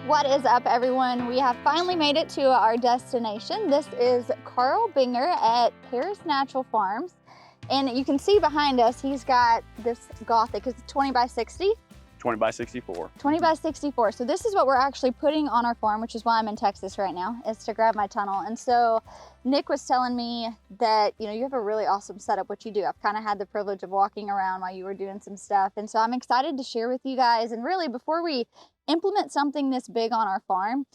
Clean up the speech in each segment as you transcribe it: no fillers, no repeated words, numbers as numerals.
What is up, everyone? We have finally made it to our destination. This is Karl at Paris Natural Farms. And you can see behind us, he's got this Gothic. It's 20 by 60. 20 by 64. 20 by 64. So this is what we're actually putting on our farm, which is why I'm in Texas right now, is to grab my tunnel. And so Nick was telling me that, you have a really awesome setup, which you do. I've kind of had the privilege of walking around while you were doing some stuff. And so I'm excited to share with you guys. And really, before we implement something this big on our farm,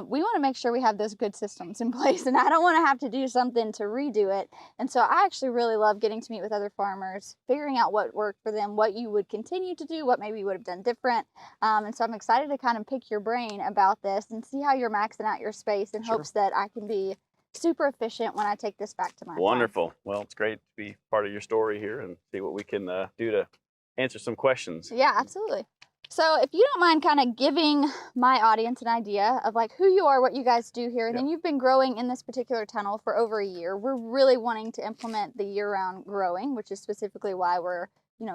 we want to make sure we have those good systems in place, and I don't want to have to do something to redo it. And so I actually really love getting to meet with other farmers, figuring out what worked for them, what you would continue to do, what maybe you would have done different. And so I'm excited to kind of pick your brain about this and see how you're maxing out your space in hopes that I can be super efficient when I take this back to my Wonderful. farm. Well, it's great to be part of your story here and see what we can do to answer some questions. Yeah, absolutely. So if you don't mind kind of giving my audience an idea of like who you are, what you guys do here, and then you've been growing in this particular tunnel for over a year. We're really wanting to implement the year-round growing, which is specifically why we're,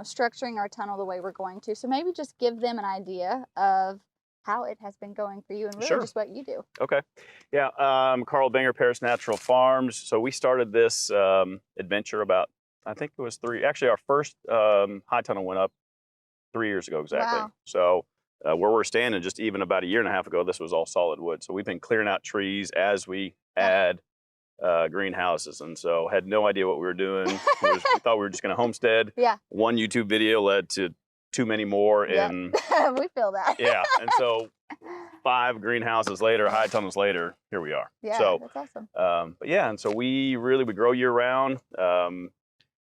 structuring our tunnel the way we're going to. So maybe just give them an idea of how it has been going for you and really just what you do. Okay. Yeah, Karl Paris Natural Farms. So we started this adventure about, I think it was actually our first high tunnel went up 3 years ago exactly. Wow. So where we're standing, just even about a year and a half ago, this was all solid wood. So we've been clearing out trees as we add greenhouses, and so had no idea what we were doing. We thought we were just going to homestead. Yeah. One YouTube video led to too many more, and we feel that. Yeah, and so 5 greenhouses later, high tunnels later, here we are. Yeah, so that's awesome. But yeah, and so we grow year round.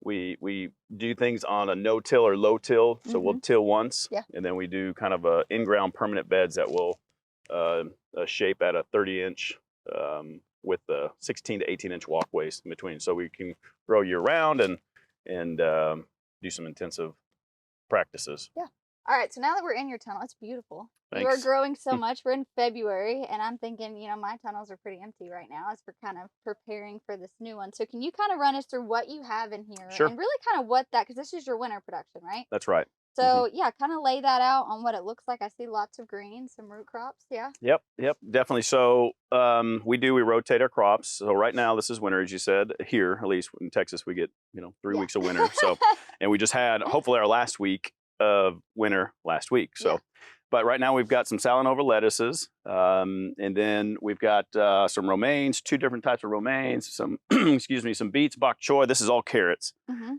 We do things on a no-till or low-till, so we'll till once, and then we do kind of a in-ground permanent beds that will shape at a 30-inch with the 16 to 18-inch walkways in between, so we can grow year-round and do some intensive practices. Yeah. All right, so now that we're in your tunnel, it's beautiful. Thanks. You are growing so much. We're in February, and I'm thinking, my tunnels are pretty empty right now as we're kind of preparing for this new one. So can you kind of run us through what you have in here? Sure. And really kind of what because this is your winter production, right? That's right. So yeah, kind of lay that out on what it looks like. I see lots of greens, some root crops, yeah? Yep, definitely. So we rotate our crops. So right now, this is winter, as you said. Here, at least in Texas, we get, 3 weeks of winter. So, and we just had, hopefully, our last week of winter last week. So, but right now we've got some Salanova lettuces, and then we've got some romaines, 2 different types of romaines, some, some beets, bok choy. This is all carrots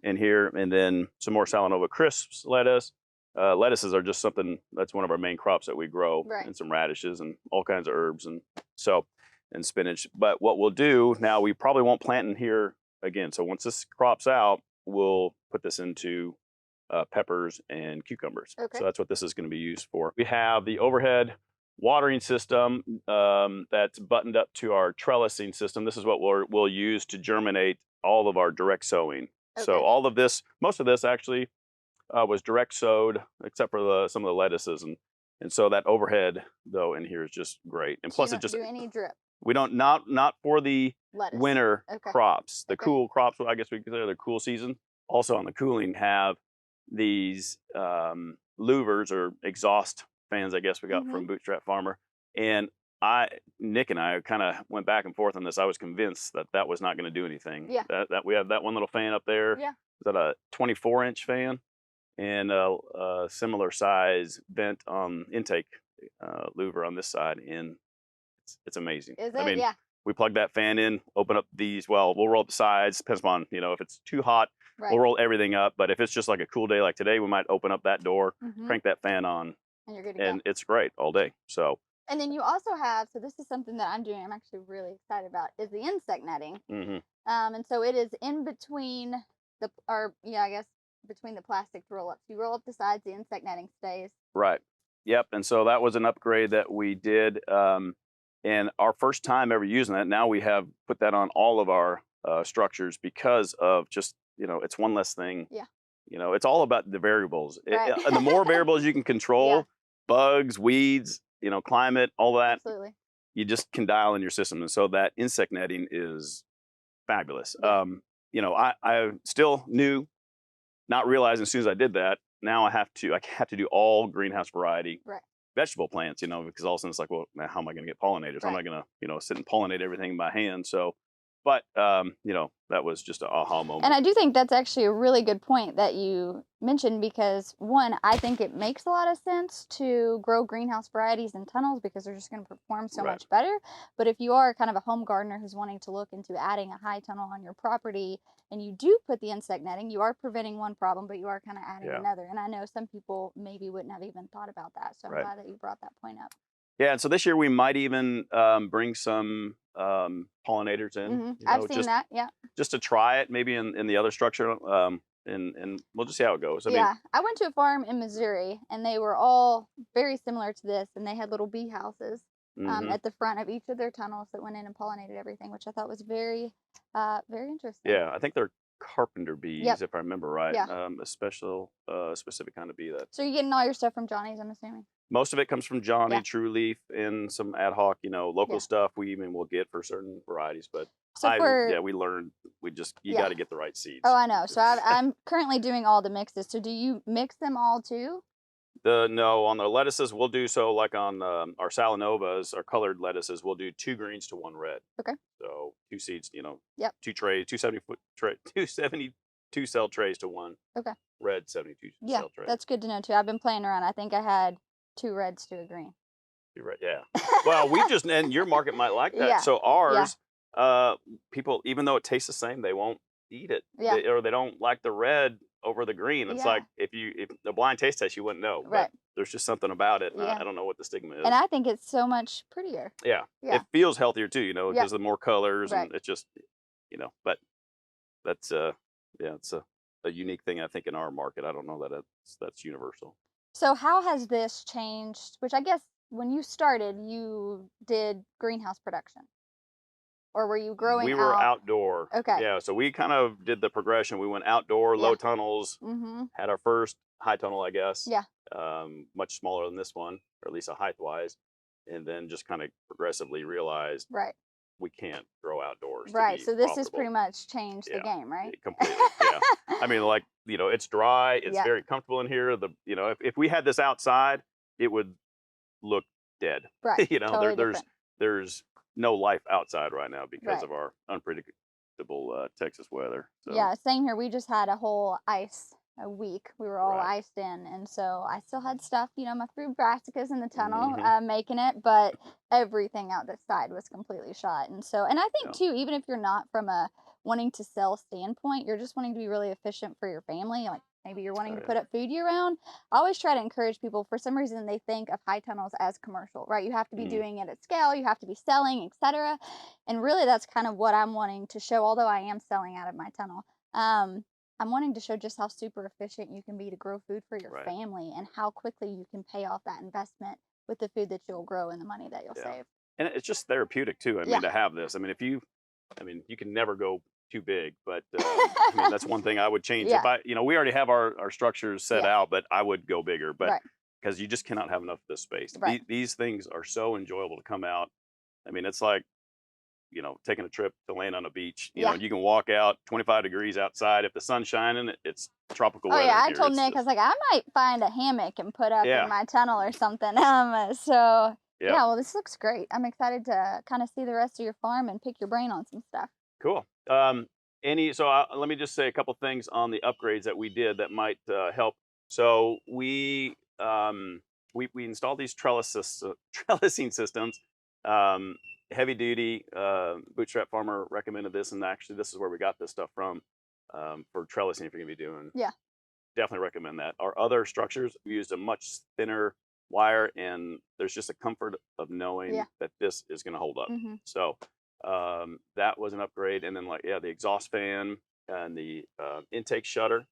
in here, and then some more Salanova crisps lettuce. Lettuces are just something that's one of our main crops that we grow, and some radishes and all kinds of herbs and spinach. But what we'll do now, we probably won't plant in here again. So once this crop's out, we'll put this into peppers and cucumbers. Okay. So that's what this is going to be used for. We have the overhead watering system that's buttoned up to our trellising system. This is what we'll use to germinate all of our direct sowing. Okay. So all of this, most of this actually was direct sowed, except for some of the lettuces, and so that overhead though in here is just great. And plus, you don't do any drip. We don't not for the lettuce. Winter crops. The cool crops, I guess we consider the cool season. Also on the cooling have these louvers or exhaust fans, I guess we got from Bootstrap Farmer. And Nick and I kind of went back and forth on this. I was convinced that was not going to do anything. Yeah. That we have that one little fan up there. Yeah. Is that a 24-inch fan? And a similar size vent intake louver on this side. And it's amazing. Is it? Yeah. We plug that fan in, open up these, we'll roll up the sides, depends upon, if it's too hot, we'll roll everything up. But if it's just like a cool day like today, we might open up that door, crank that fan on, and you're good to go. It's great all day. So. And then you also have, so this is something that I'm doing, I'm actually really excited about, is the insect netting. And so it is in between between the plastic roll-ups. You roll up the sides, the insect netting stays. Right. Yep. And so that was an upgrade that we did. And our first time ever using that, now we have put that on all of our structures because of just, it's one less thing. Yeah. It's all about the variables. Right. And the more variables you can control, bugs, weeds, climate, all that, absolutely, you just can dial in your system. And so that insect netting is fabulous. I still knew, not realizing as soon as I did that, now I have to do all greenhouse variety. Right. vegetable plants, because all of a sudden it's like, well, now how am I going to get pollinators? I'm Right. not going to, sit and pollinate everything by hand. So, but, that was just an aha And moment. I do think that's actually a really good point that you mentioned because, one, I think it makes a lot of sense to grow greenhouse varieties in tunnels because they're just going to perform so Right. much better. But if you are kind of a home gardener who's wanting to look into adding a high tunnel on your property and you do put the insect netting, you are preventing one problem, but you are kind of adding Yeah. another. And I know some people maybe wouldn't have even thought about that. So I'm Right. glad that you brought that point up. Yeah, and so this year we might even bring some pollinators in, I've seen that. Yeah. just to try it, maybe in the other structure, and we'll just see how it goes. I mean, Yeah, I went to a farm in Missouri, and they were all very similar to this, and they had little bee houses mhm. at the front of each of their tunnels that went in and pollinated everything, which I thought was very interesting. Yeah, I think they're carpenter bees, Yep. if I remember right. Yeah. A specific kind of bee that. So you're getting all your stuff from Johnny's, I'm assuming. Most of it comes from Johnny, Yeah. True Leaf, and some ad hoc, local Yeah. stuff we even will get for certain varieties. But So for we learned you Yeah. got to get the right seeds. Oh, I know. So I'm currently doing all the mixes. So do you mix them all too? No, on the lettuces we'll do so like on our Salanovas, our colored lettuces, we'll do 2 greens to 1 red. Okay. So 2 seeds, Yep. 2 trays, 272 cell trays to 1 Okay. red 72 Yeah, cell tray. that's good to know too. I've been playing around. I think I had 2 reds to a green. You're right. Yeah. Well, and your market might like that. Yeah. So ours, people, even though it tastes the same, they won't eat it. Yeah. They don't like the red over the green. It's Yeah. like if the blind taste test, you wouldn't know. Right. But there's just something about it. Yeah. I don't know what the stigma is. And I think it's so much prettier. Yeah. Yeah. It feels healthier too, Yep. because of the more colors Right. and it's just, but that's it's a unique thing I think in our market. I don't know that that's universal. So how has this changed? Which I guess when you started, you did greenhouse production, or were you growing We were out? outdoor. Okay. Yeah, so we kind of did the progression. We went outdoor, low Yeah. tunnels, Mm-hmm. had our first high tunnel, I guess. Yeah. Much smaller than this one, or at least a height wise, and then just kind of progressively realized Right. we can't grow outdoors. Right. To be So this has profitable. pretty much changed the Yeah. game, right? Completely. Yeah. I mean, like, it's dry. It's Yeah. very comfortable in here. If we had this outside, it would look dead. Right. Totally there's no life outside right now because Right. of our unpredictable Texas weather. So. Yeah, same here. We just had a whole a week. We were all Right. iced in, and so I still had stuff, my fruit brassicas in the tunnel, Mhm. making it, but everything out this side was completely shot. And so, and I think Yeah. too, even if you're not from a wanting to sell standpoint, you're just wanting to be really efficient for your family. Like maybe you're wanting Oh, to yeah. put up food year round. I always try to encourage people. For some reason, they think of high tunnels as commercial, right? You have to be Mhm. doing it at scale. You have to be selling, etc. And really, that's kind of what I'm wanting to show. Although I am selling out of my tunnel. I'm wanting to show just how super efficient you can be to grow food for your Right. family and how quickly you can pay off that investment with the food that you'll grow and the money that you'll Yeah. save. And it's just therapeutic too. I Yeah. mean, to have this. I mean, you can never go too big, but that's one thing I would change. Yeah. If we already have our structures set Yeah. out, but I would go bigger. But Right. because you just cannot have enough of this space. Right. These things are so enjoyable to come out. I mean, it's like taking a trip to land on a beach. Yeah. You can walk out 25 degrees outside. If the sun's shining, it's tropical Oh weather. yeah, I here. told It's Nick, I was like, I might find a hammock and put up Yeah. in my tunnel or something. So Yep. yeah, well, this looks great. I'm excited to kind of see the rest of your farm and pick your brain on some stuff. Cool. Let me just say a couple things on the upgrades that we did that might help. So we installed these trellising systems. Heavy duty. Bootstrap Farmer recommended this, and actually, this is where we got this stuff from for trellising. If you're gonna be doing, Yeah. definitely recommend that. Our other structures, we used a much thinner wire, and there's just a comfort of knowing Yeah. that this is going to hold up. Mm-hmm. So that was an upgrade, and then the exhaust fan and the intake shutter,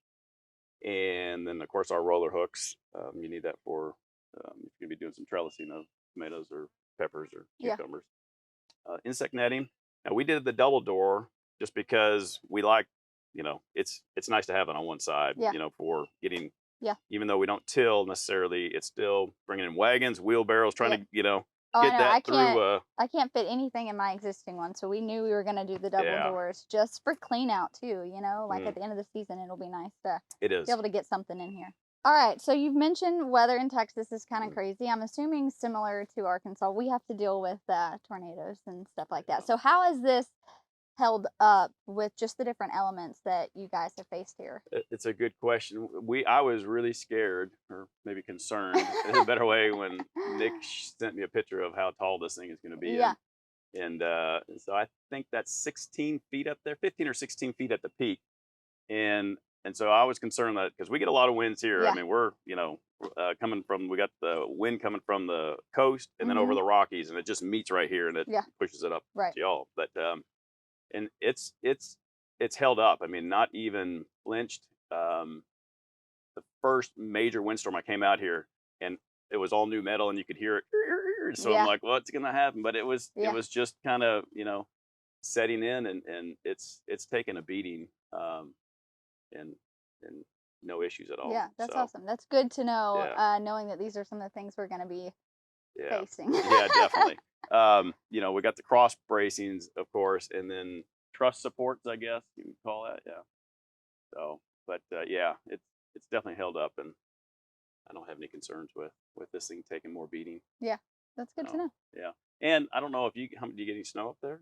and then of course our roller hooks. You need that for if you're going to be doing some trellising of tomatoes or peppers or Yeah. cucumbers. Insect netting. Now we did the double door just because we like, it's nice to have it on one side, Yeah. for getting. Yeah. Even though we don't till necessarily, it's still bringing in wagons, wheelbarrows, trying to, Oh, I get know. that through. I can't fit anything in my existing one, so we knew we were gonna do the double Yeah. doors just for clean out too. Like Mm. at the end of the season, it'll be nice to It is. be able to get something in here. All right, so you've mentioned weather in Texas is kind of crazy. I'm assuming similar to Arkansas, we have to deal with tornadoes and stuff like Yeah. that. So how has this held up with just the different elements that you guys have faced here? It's a good question. I was really scared, or maybe concerned, in a better way, when Nick sent me a picture of how tall this thing is going to be, Yeah, and so I think that's 16 feet up there, 15 or 16 feet at the peak, and and so I was concerned that because we get a lot of winds here. I yeah. mean, we're coming from we got the wind coming from the coast and then over Mhm. the Rockies, and it just meets right here and it Yeah, pushes it up right. to y'all. But and it's held up. I mean, not even flinched. The first major windstorm I came out here, and it was all new metal, and you could hear it. So I'm Yeah, like, what's going to happen? But it yeah. was just kind of setting in, and it's taken a beating, and and no issues at all. Yeah, that's So awesome. That's good to know, yeah, knowing that these are some of the things we're going to be yeah, facing. yeah, definitely. We got the cross bracings, of course, and then truss supports, I guess you can call that. Yeah. So, but yeah, it's definitely held up, and I don't have any concerns with this thing taking more beating. Yeah, that's good to So know. yeah, and I don't know if do you get any snow up there?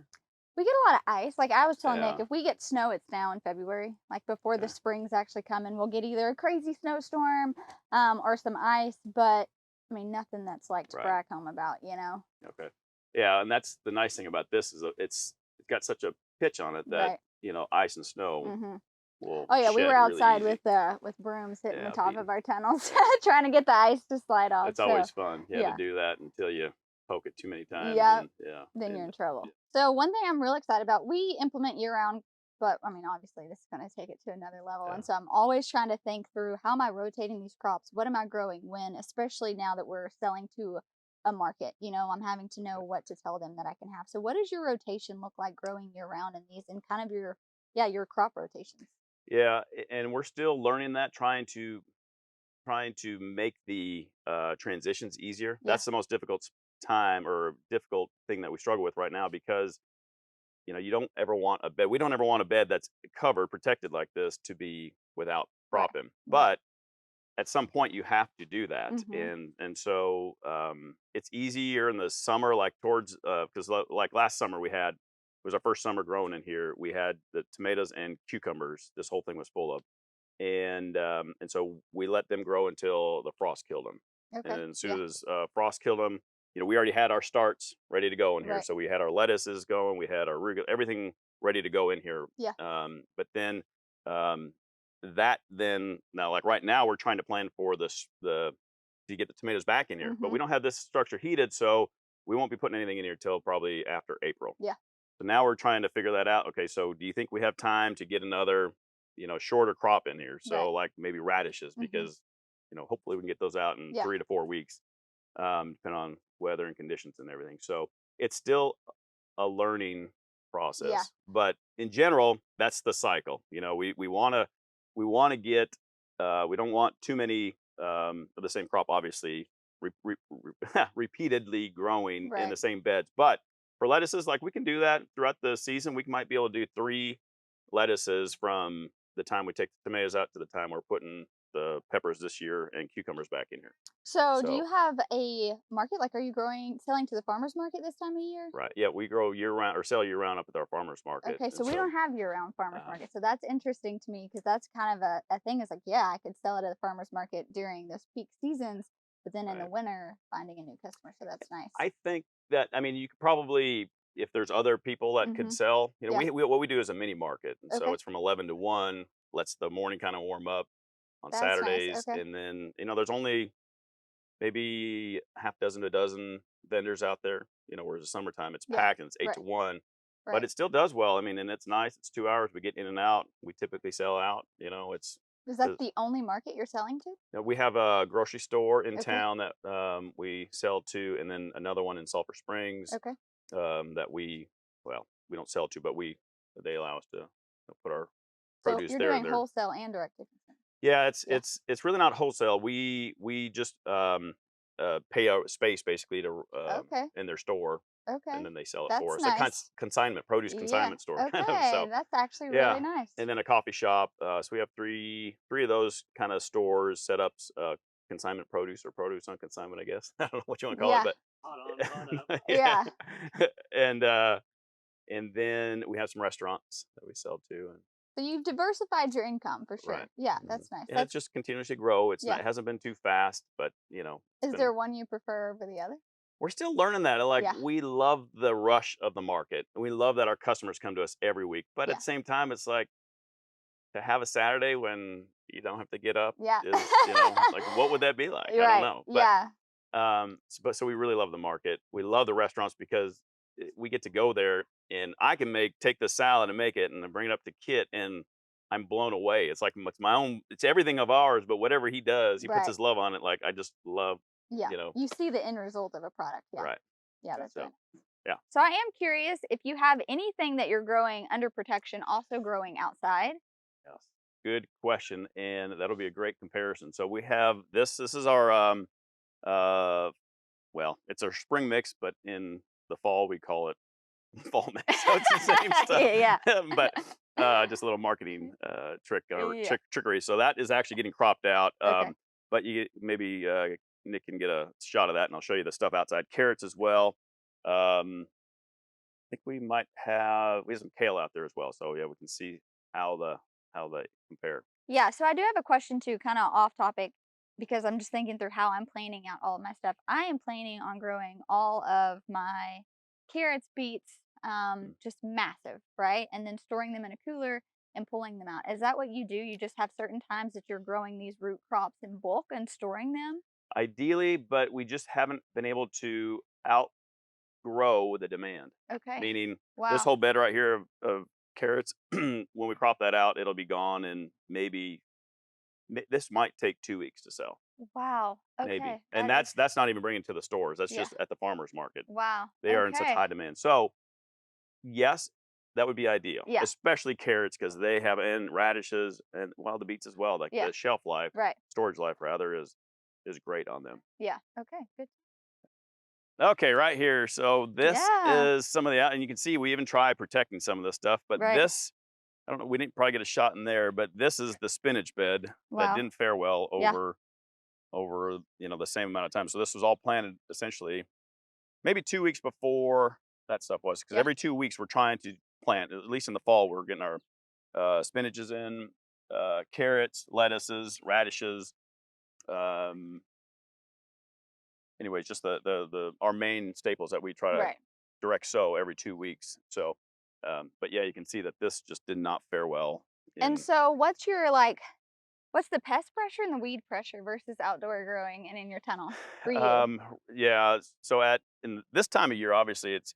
We get a lot of ice. Like I was telling Nick, Yeah, if we get snow, it's now in February. Like before the yeah, spring's actually coming, we'll get either a crazy snowstorm, or some ice. But I mean, nothing that's like to right. brag home about, you know? Okay. Yeah, and that's the nice thing about this is that it's got such a pitch on it that Right. ice and snow Hmm. will Oh yeah, we were shed really outside easy. with brooms hitting the Yeah, top of our tunnels, trying to get the ice to slide off. it's So always fun. Yeah, to yeah, do that until you poke it too many times, yeah, and yeah, then you're and in trouble. yeah, So one thing I'm real excited about, we implement year round, but I mean, obviously this is going to take it to another level. yeah, And so I'm always trying to think through how am I rotating these crops? What am I growing when, especially now that we're selling to a market, I'm having to know what to tell them that I can have. So what does your rotation look like growing year round in these and kind of your crop rotations? yeah, and we're still learning that, trying to make the transitions easier. Yeah. That's the most difficult time or difficult thing that we struggle with right now because you don't ever want a bed. We don't ever want a bed that's covered, protected like this to be without Right. cropping. Right. But at some point, you have to do that, Mm-hmm. and so it's easier in the summer, like towards because like last summer it was our first summer growing in here. We had the tomatoes and cucumbers. This whole thing was full of, and so we let them grow until the frost killed them. Okay. And as Yeah. soon as frost killed them, we already had our starts ready to go in here. Right. So we had our lettuces going, we had our everything ready to go in here. Yeah. But then um, then now like right now we're trying to plan for the to get the tomatoes back in here, but Mm-hmm. we don't have this structure heated, so we won't be putting anything in here till probably after April. Yeah. So now we're trying to figure that out. Okay, so do you think we have time to get another, shorter crop in here? Right. So like maybe radishes, Mm-hmm. because hopefully we can get those out in Yeah. 3 to 4 weeks, depending on weather and conditions and everything. So it's still a learning Yeah. process, but in general, that's the cycle. We want to get we don't want too many of the same crop, obviously, repeatedly growing in Right. the same beds, but for lettuces, like we can do that throughout the season. We might be able to do 3 lettuces from the time we take the tomatoes out to the time we're putting the peppers this year and cucumbers back in here. So, do So, you have a market? Like, are you selling to the farmers market this time of year? right, yeah, we grow year round or sell year round up at our farmers market, Okay, and so we so don't have year-round farmers uh, market. So that's interesting to me because that's kind of a thing. Is like, yeah, I could sell it at the farmers market during those peak seasons, but then in the right. winter, finding a new customer. So that's nice. I think that I mean you could probably if there's other people that could Mm-hmm. sell. Yeah. What we do is a mini market, and so Okay. it's from 11 to 1. Lets the morning kind of warm up on That's nice. Saturdays, Okay. and then there's only maybe half dozen to a dozen vendors out there. Whereas the summertime it's Yeah. packed and it's eight Right. to one, but Right. it still does well. I mean, and it's nice. It's 2 hours. We get in and out. We typically sell out. It's Is that uh, the only market you're selling to? we have a grocery store in Okay. town that we sell to, and then another one in Sulphur Springs Okay. that we don't sell to, but they allow us to put our So if produce you're there. doing wholesale and direct to consumer. Yeah, Yeah. it's really not wholesale. We just pay a space basically to Okay. in their store, Okay. and then they sell it for That's us. A nice. consignment, produce Yeah. consignment store kind of. Okay. So That's actually yeah, really nice. and then a coffee shop. So we have three of those kind of stores, setups, consignment produce or produce on consignment, I guess. I don't know what you want to call it, Yeah. but On up. yeah. Yeah. And then we have some restaurants that we sell to, and So you've diversified your income for sure. right. Yeah, Mhm. that's nice. And it's That's just continuously grow. It's not, yeah. it hasn't been too fast, but it's Is been. there one you prefer over the other? We're still learning that. Like Yeah. we love the rush of the market. We love that our customers come to us every week. But at Yeah. the same time, it's like to have a Saturday when you don't have to get up Yeah. is, like what would that be like? I don't Right. know. But Yeah. so we really love the market. We love the restaurants because we get to go there and I can take the salad and make it and then bring it up to Kit and I'm blown away. It's like it's my own. It's everything of ours, but whatever he does, he puts Right. his love on it. Like I just love, Yeah. You see the end result of a product. Yeah. right. Yeah, that's So right. yeah. So I am curious if you have anything that you're growing under protection also growing outside. Yes. Good question, and that'll be a great comparison. So we have this. This is our uh well, it's our spring mix, but in the fall we call it fall mix. So it's the same Yeah. stuff, but just a little marketing trick or Yeah. trickery. So that is actually getting cropped out. Okay. But you maybe Nick can get a shot of that, and I'll show you the stuff outside. Carrots as well. I think we have some kale out there as well. So yeah, we can see how they compare. Yeah, so I do have a question too, kind of off topic, because I'm just thinking through how I'm planning out all of my stuff. I am planning on growing all of my carrots, beets, Mm. just massive, right? And then storing them in a cooler and pulling them out. Is that what you do? You just have certain times that you're growing these root crops in bulk and storing them? Ideally, but we just haven't been able to outgrow the demand. Okay. Meaning, this Wow. whole bed right here of carrots, when we crop that out, it'll be gone, and maybe this might take 2 weeks to sell, Wow. maybe. Okay. And That is, that's not even bringing it to the stores. That's yeah. just at the farmers market. Wow. They are in such Okay. high demand. So yes, that would be ideal, Yeah. especially carrots because they have and radishes and the beets as well. Like Yeah. the shelf life, Right. storage life rather is great on them. Yeah. Okay. Good. Okay, right here. So this Yeah. is some of the and you can see we even try protecting some of this stuff, but Right. this I don't know. We didn't probably get a shot in there, but this is the spinach bed that Wow. didn't fare well Yeah. over the same amount of time. So this was all planted essentially maybe 2 weeks before that stuff was because Yeah. every 2 weeks we're trying to plant. At least in the fall, we're getting our spinaches in, carrots, lettuces, radishes. Um, anyways, just the our main staples that we try to Right. direct sow every 2 weeks. So, but yeah, you can see that this just did not fare well. And In so what's what's the pest pressure and the weed pressure versus outdoor growing and in your tunnel for you? yeah, so in this time of year, obviously it's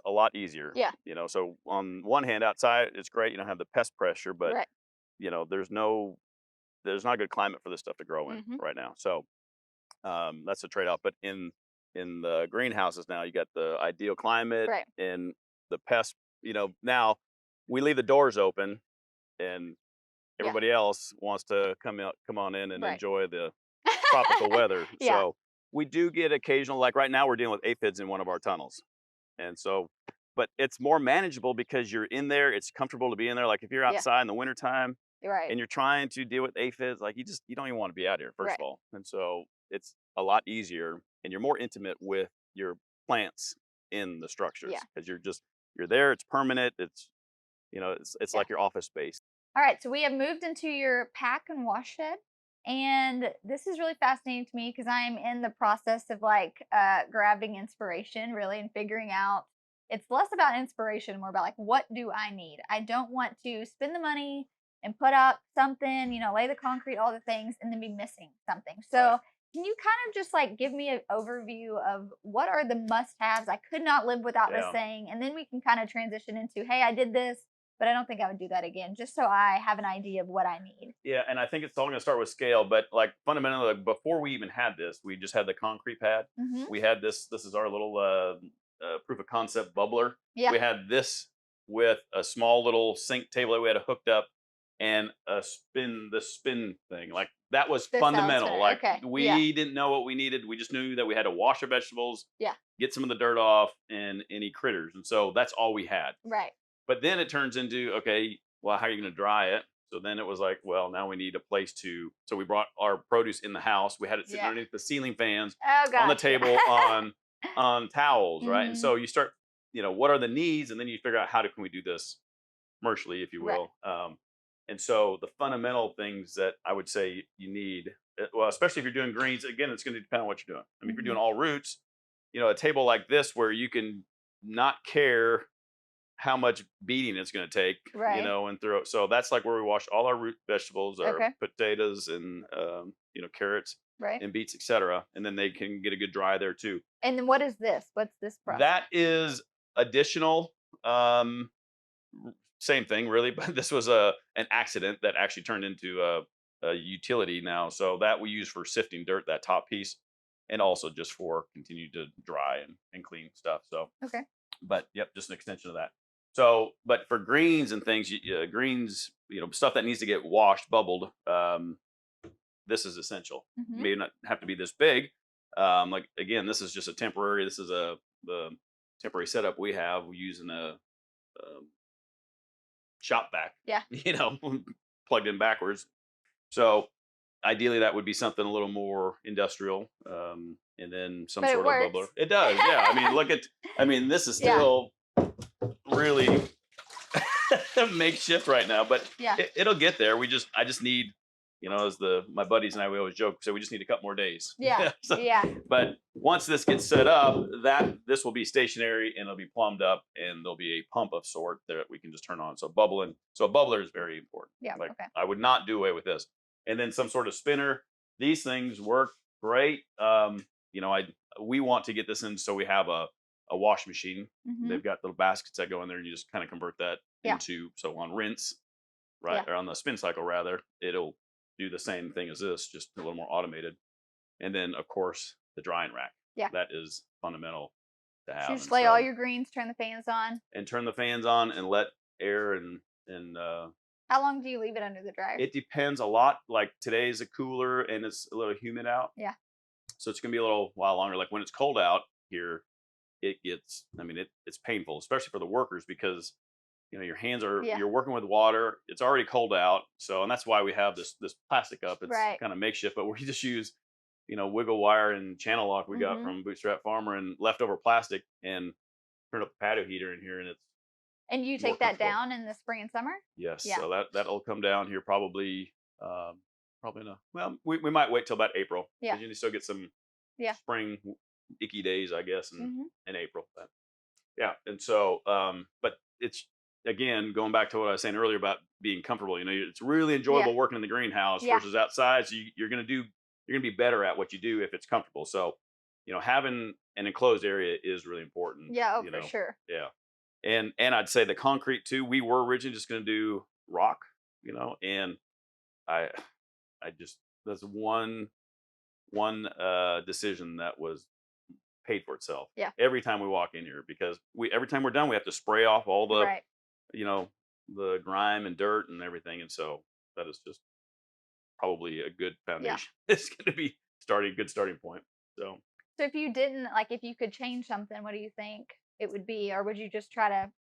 a lot easier. Yeah. So on one hand, outside it's great. You don't have the pest pressure, but Right. there's not a good climate for this stuff to grow in Mhm. right now. So that's a trade-off. But in the greenhouses now, you got the ideal climate Right. and the pest. Now we leave the doors open, and Yeah. everybody else wants to come on in and Right. enjoy the tropical weather. Yeah. So we do get occasional. Like right now, we're dealing with aphids in one of our tunnels, and so. But it's more manageable because you're in there. It's comfortable to be in there. Like if you're Yeah. outside in the wintertime Right. and you're trying to deal with aphids, like you don't even want to be out here, first Right. of all. And so it's a lot easier and you're more intimate with your plants in the structures Yeah. because you're there, it's permanent, it's it's Yeah. like your office space. All right, so we have moved into your pack and wash shed. And this is really fascinating to me because I am in the process of grabbing inspiration really and figuring out it's less about inspiration, more about like what do I need? I don't want to spend the money and put up something, lay the concrete, all the things, and then be missing something. So Right. can you kind of just give me an overview of what are the must-haves I could not live without this Yeah. thing? And then we can kind of transition into, hey, I did this, but I don't think I would do that again, just so I have an idea of what I need. Yeah, and I think it's all going to start with scale, but like fundamentally, like, before we even had this, we just had the concrete pad. Mm-hmm. We had this. This is our little proof of concept bubbler. Yeah. We had this with a small little sink table that we had hooked up and the spin thing. Like that was This sounds fundamental. better. Like Okay. we didn't know what we needed. We just knew that we had to wash our vegetables, Yeah. get some of the dirt off, and any critters. And so that's all we had. Right. But then it turns into, okay, well, how are you going to dry it? So then it was like, well, now we need a place to. So we brought our produce in the house. We had it sitting underneath the ceiling fans Oh, on the gosh. table on towels, right? And Mhm. so you start, what are the needs, and then you figure out can we do this commercially, if you Right. will. And so the fundamental things that I would say you need, well, especially if you're doing greens, again, it's going to depend on what you're doing. I mean, if you're doing all roots, a table like this where you can not care how much beating it's going to take, Right. and throw. So that's like where we wash all our root vegetables, our Okay. potatoes and carrots Right. and beets, etc. And then they can get a good dry there too. And then what is this? What's this process? That is additional. Same thing, really, but this was an accident that actually turned into a utility now. So that we use for sifting dirt, that top piece, and also just for continue to dry and clean stuff. So Okay. but yep, just an extension of that. So, but for greens and things, greens, stuff that needs to get washed, bubbled, this is essential. Mhm. May not have to be this big. Like again, this is just a temporary. This is the temporary setup we have. We're using a shop vac. Yeah. Plugged in backwards. So ideally, that would be something a little more industrial, and then some But it sort of bubbler. works. It does, yeah. I mean, look at. I mean, this is Yeah. still really makeshift right now, but Yeah. it'll get there. I just need, as my buddies and I, we always joke, so we just need a couple more days. Yeah. So, Yeah. but once this gets set up, this will be stationary and it'll be plumbed up, and there'll be a pump of sort that we can just turn on. So a bubbler is very important. Yeah. Like Okay. I would not do away with this. And then some sort of spinner. These things work great. We want to get this in, so we have a wash machine. Mhm. They've got little baskets that go in there, and you just kind of convert that Yeah. into, so on rinse, right, Yeah. or on the spin cycle rather, it'll do the same thing as this, just a little more automated. And then of course the drying rack. Yeah. That is fundamental to have. So you just And lay all your greens, turn the fans on. and turn the fans on and let air and How long do you leave it under the dryer? it depends a lot. Like today's a cooler and it's a little humid out. Yeah. So it's gonna be a little while longer. Like when it's cold out here, it's painful, especially for the workers, because your hands are, Yeah. you're working with water. It's already cold out. So, and that's why we have this plastic up. It's Right. kind of makeshift, but we just use, wiggle wire and channel lock we got Mhm. from Bootstrap Farmer and leftover plastic, and turn up the patio heater in here, and it's And you more take that comfortable. down in the spring and summer? Yes. Yeah. So that'll come down here probably, we might wait till about April. Yeah. 'Cause you still get some Yeah. spring icky days, I guess, Mhm. in April. But yeah. And so, but it's, again, going back to what I was saying earlier about being comfortable, it's really enjoyable working in the greenhouse Yeah. versus outside. So you're going to be better at what you do if it's comfortable. So, having an enclosed area is really important. Yeah, for sure. Yeah. And I'd say the concrete too. We were originally just going to do rock, and I just, that's one decision that was paid for itself. Yeah. Every time we walk in here, because every time we're done, we have to spray off all the, Right. the grime and dirt and everything. And so that is just probably a good foundation. It's going to be good starting point. So if you didn't, if you could change something, what do you think it would be? Or would you just try to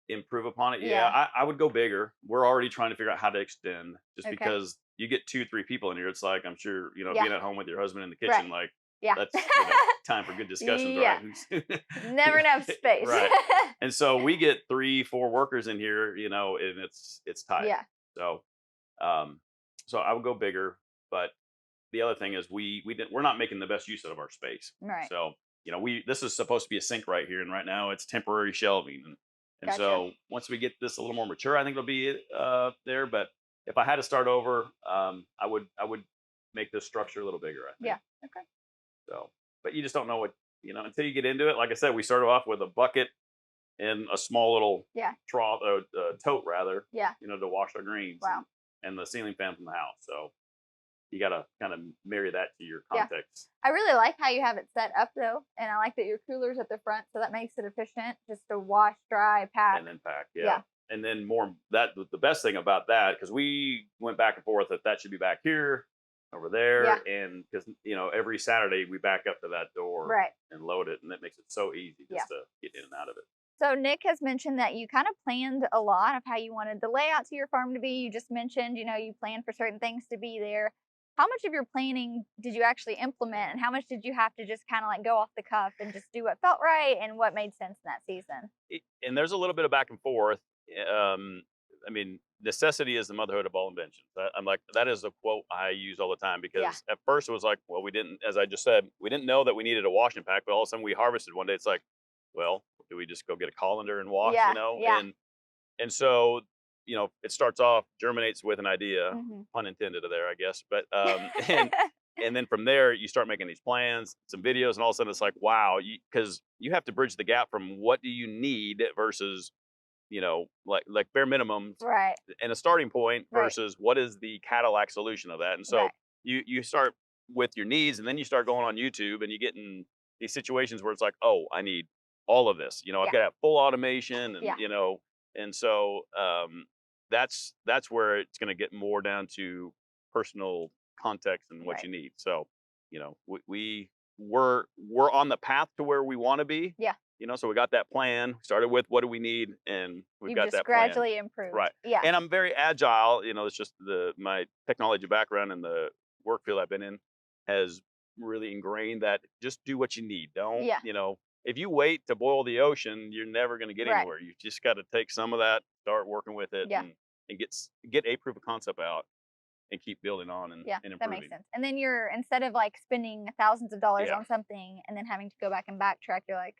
improve upon it. Yeah. I would go bigger. We're already trying to figure out how to extend, just Okay. because you get 2-3 people in here. It's like, I'm sure, Yeah. being at home with your husband in the kitchen, like, Yeah. that's time for good discussions, Yeah. right? Never enough space. Right. And so we get 3-4 workers in here, and it's tight. Yeah. So, so I would go bigger, but the other thing is we're not making the best use out of our space. Right. So, this is supposed to be a sink right here, and right now it's temporary shelving, and Gotcha. so once we get this a little more mature, I think it'll be there. But if I had to start over, I would make this structure a little bigger, I think. Yeah. Okay. So, but you just don't know what, until you get into it. Like I said, we started off with a bucket and a small little trough, tote rather, Yeah. to wash our greens. Wow. And the ceiling fan from the house. So you got to kind of marry that to your Yeah. context. I really like how you have it set up though, and I like that your cooler's at the front, so that makes it efficient just to wash, dry, pack. And then pack, Yeah. And then the best thing about that, because we went back and forth that should be back here, over there. Yeah. And because, every Saturday we back up to that door Right. and load it. And that makes it so easy just to get in and out of it. So Nick has mentioned that you kind of planned a lot of how you wanted the layout to your farm to be. You just mentioned, you planned for certain things to be there. How much of your planning did you actually implement, and how much did you have to just kind of like go off the cuff and just do what felt right and what made sense in that season? And there's a little bit of back and forth. I mean, necessity is the motherhood of all inventions. I'm like, that is a quote I use all the time because at first it was like, well, we didn't, as I just said, we didn't know that we needed a washing pack, but all of a sudden we harvested one day. It's like, well, do we just go get a colander and wash, Yeah. And so, it starts off, germinates with an idea, Mm-hmm. pun intended there, I guess. But, and then from there, you start making these plans, some videos, and all of a sudden it's like, wow, because you have to bridge the gap from what do you need versus, like bare minimums Right. and a starting point Right. versus what is the Cadillac solution of that. And so Right. you start with your needs, and then you start going on YouTube and you get in these situations where it's like, oh, I need all of this. I've got to have full automation and, and so that's where it's going to get more down to personal context and what you need. So, we're on the path to where we want to be. Yeah. So we got that plan. We started with what do we need, and we've got that plan. Gradually improved. Right. Yeah. And I'm very agile. It's just my technology background and the work field I've been in has really ingrained that just do what you need. Don't, if you wait to boil the ocean, you're never going to get anywhere. You just got to take some of that, start working with it, and get a proof of concept out and keep building on and improving. That makes sense. And then instead of like spending thousands of dollars on something and then having to go back and backtrack, you're like,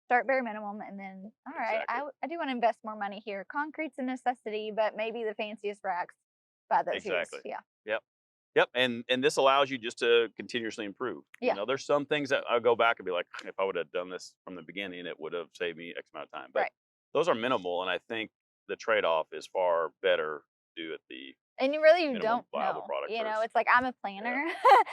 start bare minimum, and then, all right, I do want to invest more money here. Concrete's a necessity, but maybe the fanciest racks by those years. Yeah. Yep. And this allows you just to continuously improve. Yeah. There's some things that I'll go back and be like, if I would have done this from the beginning, it would have saved me X amount of time. But those are minimal, and I think the trade-off is far better to do at the and you really minimum don't viable know. product first. It's like I'm a planner.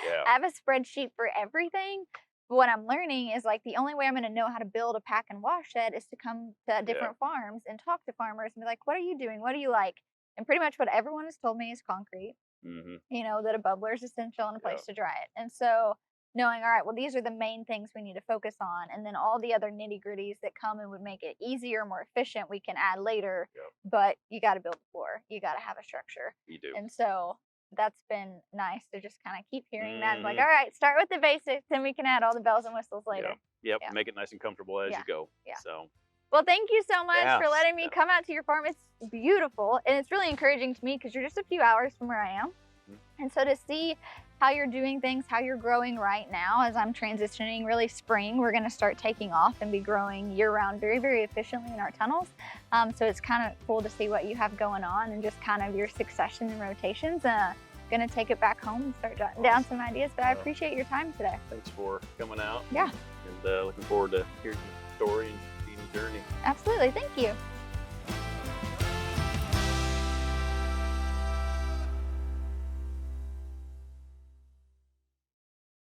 Yeah. I have a spreadsheet for everything. But what I'm learning is like the only way I'm going to know how to build a pack and wash shed is to come to different farms and talk to farmers and be like, what are you doing? What do you like? And pretty much what everyone has told me is concrete. Mm-hmm. That a bubbler is essential and a place to dry it. And so knowing, all right, well, these are the main things we need to focus on. And then all the other nitty gritties that come and would make it easier, more efficient, we can add later. But you got to build the floor. You got to have a structure. You do. And so that's been nice to just kind of keep hearing that. It's like, all right, start with the basics, then we can add all the bells and whistles later. Yep. Make it nice and comfortable as you go. Yeah. So. Well, thank you so much for letting me come out to your farm. It's beautiful, and it's really encouraging to me because you're just a few hours from where I am. Mm-hmm. And so to see how you're doing things, how you're growing right now as I'm transitioning, really spring, we're going to start taking off and be growing year-round very, very efficiently in our tunnels. So it's kind of cool to see what you have going on and just kind of your succession and rotations. Going to take it back home and start jotting down some ideas, but I appreciate your time today. Thanks for coming out. Yeah. And looking forward to hearing your story and seeing your journey. Absolutely. Thank you.